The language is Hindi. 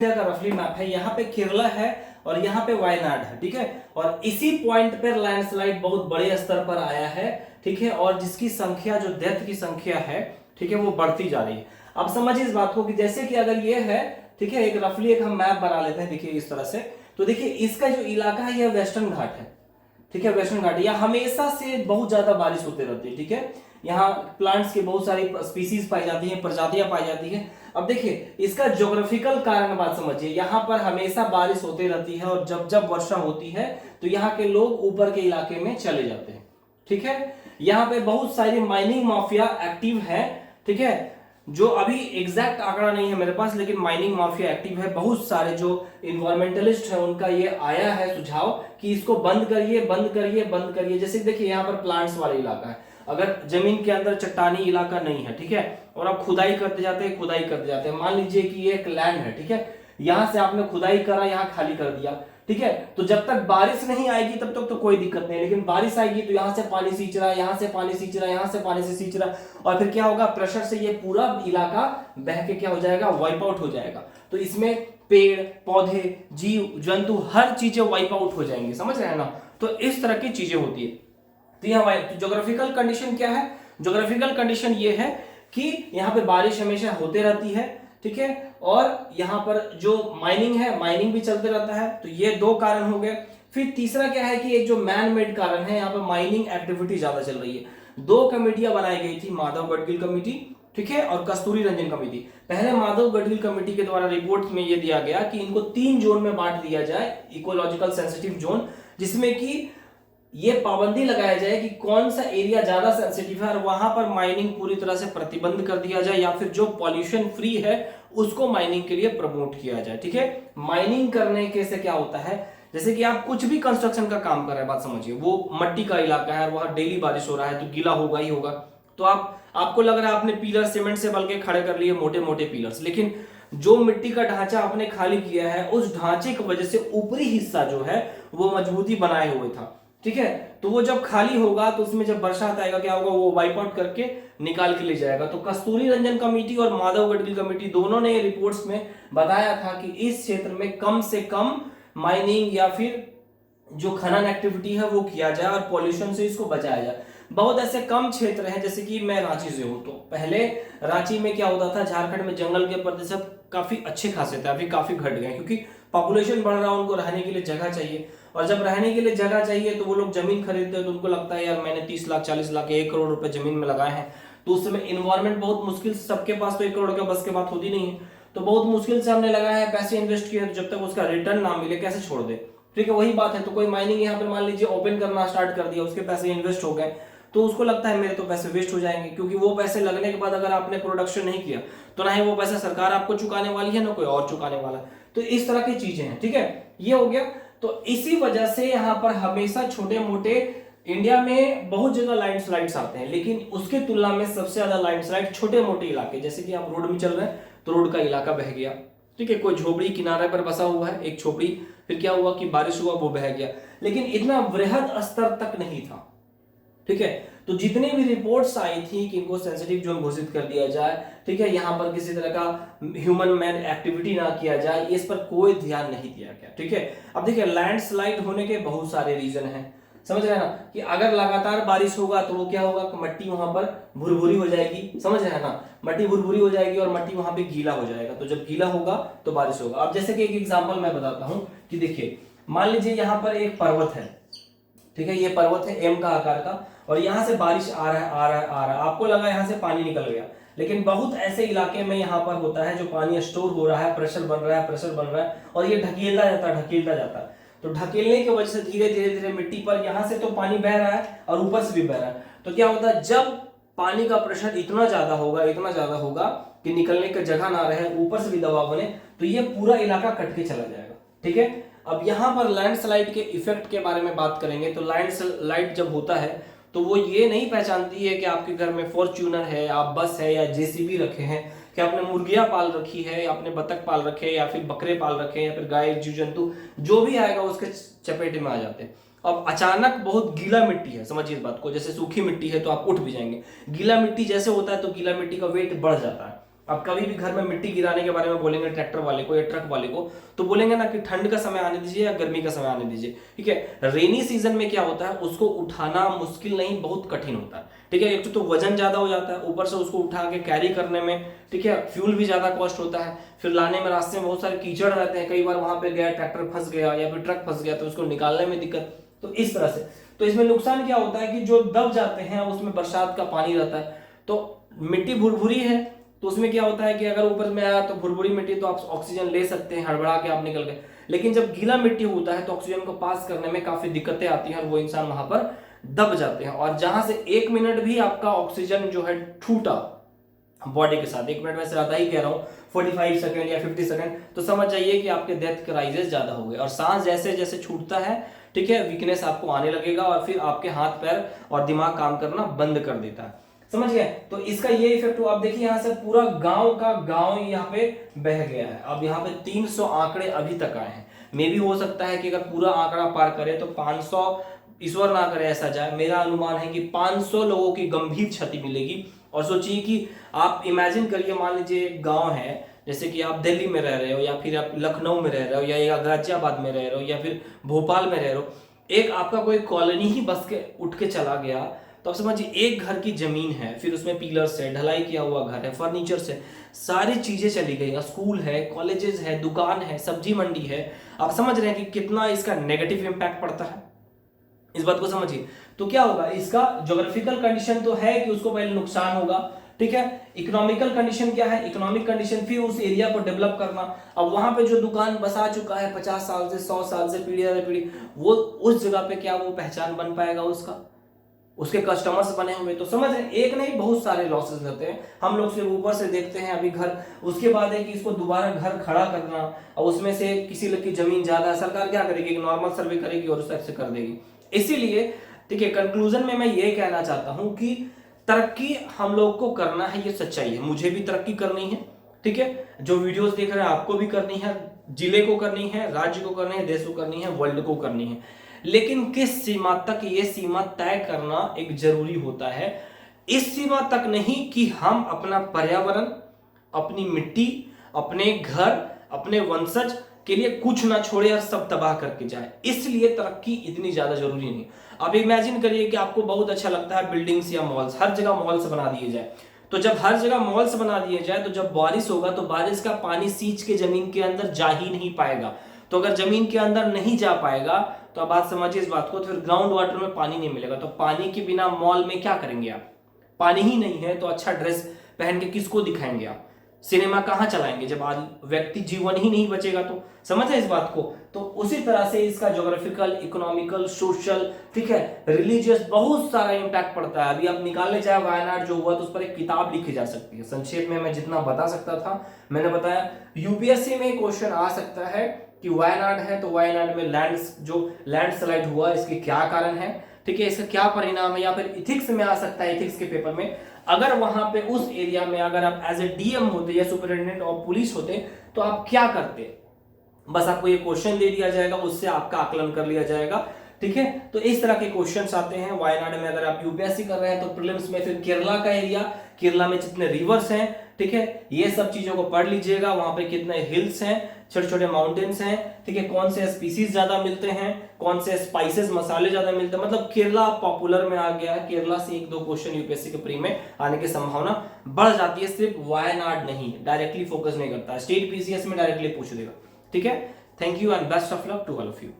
इंडिया का रफली मैप है। यहाँ पे केरला है और यहाँ पे वायनाड है, ठीक है। और इसी पॉइंट पर लैंडस्लाइड बहुत बड़े स्तर पर आया है, ठीक है। और जिसकी संख्या, जो डेथ की संख्या है, ठीक है, वो बढ़ती जा रही है। अब समझिए इस बात को कि जैसे कि अगर ये है, ठीक है, एक रफली एक हम मैप बना लेते हैं, देखिए इस तरह से। तो देखिए इसका जो इलाका है यह वेस्टर्न घाट है, ठीक है, वेस्टर्न घाट। यहाँ हमेशा से बहुत ज्यादा बारिश होती रहती है, ठीक है। यहाँ प्लांट्स की बहुत सारी स्पीसीज पाई जाती हैं, प्रजातियां पाई जाती हैं। अब देखिए इसका ज्योग्राफिकल कारण बात समझिए, यहाँ पर हमेशा बारिश होती रहती है और जब जब वर्षा होती है तो यहाँ के लोग ऊपर के इलाके में चले जाते हैं, ठीक है। यहाँ पे बहुत सारी माइनिंग माफिया एक्टिव है, ठीक है। जो अभी एग्जैक्ट आंकड़ा नहीं है मेरे पास, लेकिन माइनिंग माफिया एक्टिव है। बहुत सारे जो इन्वायरमेंटलिस्ट है उनका ये आया है सुझाव कि इसको बंद करिए, बंद करिए, बंद करिए। जैसे देखिए यहाँ पर प्लांट्स वाला इलाका है, अगर जमीन के अंदर चट्टानी इलाका नहीं है, ठीक है, और आप खुदाई करते जाते हैं, खुदाई करते जाते हैं। मान लीजिए कि ये एक लैंड है, ठीक है, यहां से आपने खुदाई करा, यहाँ खाली कर दिया, ठीक है। तो जब तक बारिश नहीं आएगी तब तक तो कोई दिक्कत नहीं, लेकिन बारिश आएगी तो यहां से पानी सींच रहा है, यहां से पानी सींच रहा है, यहां से पानी से सींच रहा है, और फिर क्या होगा, प्रेशर से ये पूरा इलाका बह के क्या हो जाएगा, वाइप आउट हो जाएगा। तो इसमें पेड़ पौधे, जीव जंतु, हर चीजें वाइप आउट हो जाएंगी, समझ रहे हैं ना। तो इस तरह की चीजें होती है। तो यहाँ ज्योग्राफिकल कंडीशन क्या है, ज्योग्राफिकल कंडीशन ये है कि यहाँ पे बारिश हमेशा होते रहती है, ठीक है। और यहाँ पर जो माइनिंग है, माइनिंग भी चलते रहता है। तो ये दो कारण हो गए। फिर तीसरा क्या है कि एक जो मैन मेड कारण है, यहाँ पर माइनिंग एक्टिविटी ज्यादा चल रही है। दो कमेटियां बनाई गई थी, माधव गडगिल कमेटी, ठीक है, और कस्तूरी रंजन कमेटी। पहले माधव गडगिल कमेटी के द्वारा रिपोर्ट में यह दिया गया कि इनको 3 जोन में बांट दिया जाए, इकोलॉजिकल सेंसिटिव जोन, जिसमें कि ये पाबंदी लगाया जाए कि कौन सा एरिया ज्यादा सेंसिटिव है और वहां पर माइनिंग पूरी तरह से प्रतिबंध कर दिया जाए, या फिर जो पॉल्यूशन फ्री है उसको माइनिंग के लिए प्रमोट किया जाए, ठीक है। माइनिंग करने के से क्या होता है, जैसे कि आप कुछ भी कंस्ट्रक्शन का काम कर रहे हैं, बात समझिए, वो मट्टी का इलाका है और वहां डेली बारिश हो रहा है तो गीला होगा ही होगा। तो आपको लग रहा है आपने पिलर सीमेंट से बल के खड़े कर लिए, मोटे मोटे पिलर्स, लेकिन जो मिट्टी का ढांचा आपने खाली किया है उस ढांचे की वजह से ऊपरी हिस्सा जो है वो मजबूती बनाए हुए था, ठीक है। तो वो जब खाली होगा तो उसमें जब बरसात आएगा क्या होगा, वो वाइप आउट करके निकाल के ले जाएगा। तो कस्तूरी रंजन कमेटी और माधव गडगिल कमेटी दोनों ने रिपोर्ट्स में बताया था कि इस क्षेत्र में कम से कम माइनिंग या फिर जो खनन एक्टिविटी है वो किया जाए और पॉल्यूशन से इसको बचाया जाए। बहुत ऐसे कम क्षेत्र हैं, जैसे कि मैं रांची से हूं, तो पहले रांची में क्या होता था, झारखंड में जंगल के प्रतिशत काफी अच्छे खासे थे, अभी काफी घट गए क्योंकि पॉपुलेशन बढ़ रहा है, उनको रहने के लिए जगह चाहिए। और जब रहने के लिए जगह चाहिए तो वो लोग जमीन खरीदते हैं, तो उनको लगता है यार मैंने 30 लाख 40 लाख 1 करोड़ रुपए जमीन में लगाए हैं। तो उस समय इन्वायरमेंट बहुत मुश्किल से, सबके पास तो 1 करोड़ के बस के बात होती नहीं है, तो बहुत मुश्किल से हमने लगाया है, पैसे इन्वेस्ट किए, तो जब तक उसका रिटर्न ना मिले कैसे छोड़ दे, ठीक है। वही बात है। तो कोई माइनिंग यहाँ पे मान लीजिए ओपन करना स्टार्ट कर दिया, उसके पैसे इन्वेस्ट हो गए, तो उसको लगता है मेरे तो पैसे वेस्ट हो जाएंगे, क्योंकि वो पैसे लगने के बाद अगर आपने प्रोडक्शन नहीं किया तो ना ही वो पैसा सरकार आपको चुकाने वाली है, ना कोई और चुकाने वाला है। तो इस तरह की चीजें हैं, ठीक है, ये हो गया। तो इसी वजह से यहाँ पर हमेशा छोटे मोटे, इंडिया में बहुत जगह लैंडस्लाइड्स आते हैं, लेकिन उसके तुलना में सबसे ज्यादा लैंडस्लाइड छोटे मोटे इलाके, जैसे कि आप रोड में चल रहे हैं तो रोड का इलाका बह गया, ठीक है, कोई झोपड़ी किनारे पर बसा हुआ है एक झोपड़ी, फिर क्या हुआ कि बारिश हुआ वो बह गया, लेकिन इतना वृहद स्तर तक नहीं था, ठीक है। तो जितनी भी रिपोर्ट्स आई थी कि इनको सेंसिटिव जोन घोषित कर दिया जाए, ठीक है, यहां पर किसी तरह का ह्यूमन मेड एक्टिविटी ना किया जाए, इस पर कोई ध्यान नहीं दिया गया, ठीक है। अब देखिए लैंडस्लाइड होने के बहुत सारे रीजन हैं, समझ रहे हैं ना, कि अगर लगातार बारिश होगा तो वो क्या होगा कि मट्टी वहां पर भुरभुरी हो जाएगी, समझ रहे हैं ना, मट्टी भुरभुरी हो जाएगी और मट्टी वहां पे गीला हो जाएगा। तो जब गीला होगा तो बारिश होगा। अब जैसे कि एक एग्जांपल मैं बताता हूं कि देखिए मान लीजिए यहाँ पर एक पर्वत है, ठीक है, ये पर्वत है एम का आकार का, और यहां से बारिश आ रहा है, आ रहा है, आ रहा है, आपको लगा यहां से पानी निकल गया, लेकिन बहुत ऐसे इलाके में यहां पर होता है जो पानी स्टोर हो रहा है, प्रेशर बन रहा है, प्रेशर बन रहा है, और ये ढकेलता जाता है, ढकेलता जाता है। तो ढकेलने की वजह से धीरे धीरे धीरे मिट्टी पर यहां से तो पानी बह रहा है और ऊपर से भी बह रहा है। तो क्या होता है, जब पानी का प्रेशर इतना ज्यादा होगा, इतना ज्यादा होगा कि निकलने की जगह ना रहे, ऊपर से भी दबाव बने, तो ये पूरा इलाका कट के चला जाएगा, ठीक है। अब यहां पर लैंडस्लाइड के इफेक्ट के बारे में बात करेंगे। तो लैंडस्लाइड जब होता है तो वो ये नहीं पहचानती है कि आपके घर में फॉर्च्यूनर है, आप बस है या जेसीबी रखे हैं, कि आपने मुर्गियां पाल रखी है, आपने बतख पाल रखे हैं, या फिर बकरे पाल रखे हैं, या फिर गाय, जीव जंतु, जो भी आएगा उसके चपेटे में आ जाते हैं। अब अचानक बहुत गीला मिट्टी है, समझिए इस बात को, जैसे सूखी मिट्टी है तो आप उठ भी जाएंगे, गीला मिट्टी जैसे होता है तो गीला मिट्टी का वेट बढ़ जाता है, अब कभी भी घर में मिट्टी गिराने के बारे में बोलेंगे ट्रैक्टर वाले को या ट्रक वाले को, तो बोलेंगे ना कि ठंड का समय आने दीजिए या गर्मी का समय आने दीजिए, ठीक है। रेनी सीजन में क्या होता है, उसको उठाना मुश्किल नहीं, बहुत कठिन होता है, ठीक है। एक तो वजन ज्यादा हो जाता है, ऊपर से उसको उठा के कैरी करने में, ठीक है, फ्यूल भी ज्यादा कॉस्ट होता है, फिर लाने में रास्ते में बहुत सारे कीचड़ रहते हैं, कई बार वहां पे गया ट्रैक्टर फंस गया या फिर ट्रक फंस गया तो उसको निकालने में दिक्कत। तो इस तरह से तो इसमें नुकसान क्या होता है कि जो दब जाते हैं उसमें बरसात का पानी रहता है, तो मिट्टी भुरभुरी है, तो उसमें क्या होता है कि अगर ऊपर में आया तो भुरभुरी मिट्टी तो आप ऑक्सीजन ले सकते हैं, हड़बड़ा के आप निकल गए। लेकिन जब गीला मिट्टी होता है तो ऑक्सीजन को पास करने में काफी दिक्कतें आती हैं और वो इंसान वहां पर दब जाते हैं। और जहां से 1 मिनट भी आपका ऑक्सीजन जो है छूटा बॉडी के साथ, 1 मिनट में ज्यादा ही कह रहा हूँ, 45 सेकंड या 50 सेकंड, तो समझ जाइए कि आपके डेथ क्राइसिस ज्यादा हो गए। और सांस जैसे जैसे छूटता है, ठीक है, वीकनेस आपको आने लगेगा और फिर आपके हाथ पैर और दिमाग काम करना बंद कर देता है, समझ गए। तो इसका ये इफेक्ट हुआ। आप देखिए यहाँ से पूरा गांव का गांव यहाँ पे बह गया है। अब यहाँ पे 300 आंकड़े अभी तक आए हैं, मे भी हो सकता है कि अगर पूरा आंकड़ा पार करे तो 500, ईश्वर ना करे ऐसा जाए, मेरा अनुमान है कि 500 लोगों की गंभीर क्षति मिलेगी। और सोचिए कि आप इमेजिन करिए, मान लीजिए एक गांव है, जैसे कि आप दिल्ली में रह रहे हो या फिर आप लखनऊ में रह रहे हो या गाजियाबाद में रह रहे हो या फिर भोपाल में रह रहे हो, एक आपका कोई कॉलोनी ही बस के उठ के चला गया, तो आप समझिए एक घर की जमीन है, फिर उसमें पिलर्स है, ढलाई किया हुआ घर है, फर्नीचर से सारी चीजें चली गई, स्कूल है, कॉलेजेस है, दुकान है, सब्जी मंडी है। आप समझ रहे हैं कि कितना इसका नेगेटिव इंपैक्ट पड़ता है, इस बात को समझिए। तो क्या होगा, इसका ज्योग्राफिकल कंडीशन तो है कि उसको पहले नुकसान होगा, ठीक है। इकोनॉमिकल कंडीशन क्या है, इकोनॉमिक कंडीशन फिर उस एरिया को डेवलप करना। अब वहां पे जो दुकान बसा चुका है 50 साल से 100 साल से, पीढ़ी दर पीढ़ी, वो उस जगह पे क्या वो पहचान बन पाएगा उसका, उसके कस्टमर्स बने हुए, तो समझ रहे, एक नहीं बहुत सारे लॉसेस रहते हैं। हम लोग सिर्फ ऊपर से देखते हैं अभी घर, उसके बाद है कि इसको दोबारा घर खड़ा करना, और उसमें से किसी लोग की जमीन ज्यादा है, सरकार क्या करेगी, नॉर्मल सर्वे करेगी और उस टाइप से कर देगी। इसीलिए ठीक है, कंक्लूजन में मैं ये कहना चाहता हूं कि तरक्की हम लोग को करना है, ये सच्चाई है, मुझे भी तरक्की करनी है, ठीक है। जो वीडियोस देख रहे हैं आपको भी करनी है, जिले को करनी है, राज्य को करनी है, देश को करनी है, वर्ल्ड को करनी है, लेकिन किस सीमा तक, ये सीमा तय करना एक जरूरी होता है। इस सीमा तक नहीं कि हम अपना पर्यावरण, अपनी मिट्टी, अपने घर, अपने वंशज के लिए कुछ ना छोड़े और सब तबाह करके जाए, इसलिए तरक्की इतनी ज्यादा जरूरी नहीं। अब इमेजिन करिए कि आपको बहुत अच्छा लगता है बिल्डिंग्स या मॉल्स, हर जगह मॉल्स बना दिए जाए, तो जब हर जगह मॉल्स बना दिए जाए तो जब बारिश होगा तो बारिश का पानी सींच के जमीन के अंदर जा ही नहीं पाएगा। तो अगर जमीन के अंदर नहीं जा पाएगा तो आप बात समझिए इस बात को, तो फिर ग्राउंड वाटर में पानी नहीं मिलेगा। तो पानी के बिना मॉल में क्या करेंगे आप, पानी ही नहीं है तो अच्छा ड्रेस पहन के किसको दिखाएंगे आप, सिनेमा कहां चलाएंगे जब आज व्यक्ति जीवन ही नहीं बचेगा। तो समझ है इस बात को। तो उसी तरह से इसका ज्योग्राफिकल, इकोनॉमिकल, सोशल, ठीक है, रिलीजियस, बहुत सारा इंपैक्ट पड़ता है। अभी आप निकालने चाहे वायनाड जो हुआ तो उस पर एक किताब लिखी जा सकती है। संक्षेप में मैं जितना बता सकता था मैंने बताया। यूपीएससी में क्वेश्चन आ सकता है कि वायनाड है तो वायनाड में लैंडस्लाइड हुआ, इसके क्या कारण है, ठीक है, इसका क्या परिणाम है, या फिर इथिक्स में आ सकता है, इथिक्स के पेपर में अगर वहां पे उस एरिया में अगर आप एज ए डीएम होते या सुपरिटेंडेंट ऑफ पुलिस होते तो आप क्या करते। बस आपको ये क्वेश्चन दे दिया जाएगा, उससे आपका आकलन कर लिया जाएगा, ठीक है। तो इस तरह के क्वेश्चंस आते हैं वायनाड में। अगर आप यूपीएससी कर रहे हैं तो प्रीलिम्स में फिर केरला का एरिया, केरला में जितने रिवर्स हैं, ठीक है, ये सब चीजों को पढ़ लीजिएगा। वहां पे कितने हिल्स हैं, छोटे छोटे माउंटेन्स हैं, ठीक है, कौन से स्पीसीज ज्यादा मिलते हैं, कौन से स्पाइसेस मसाले ज्यादा मिलते हैं। मतलब केरला पॉपुलर में आ गया है, केरला से 1-2 क्वेश्चन यूपीएससी के प्री में आने की संभावना बढ़ जाती है। सिर्फ वायनाड नहीं, डायरेक्टली फोकस नहीं करता, स्टेट पीसीएस में डायरेक्टली पूछ देगा, ठीक है। Thank you and best of luck to all of you.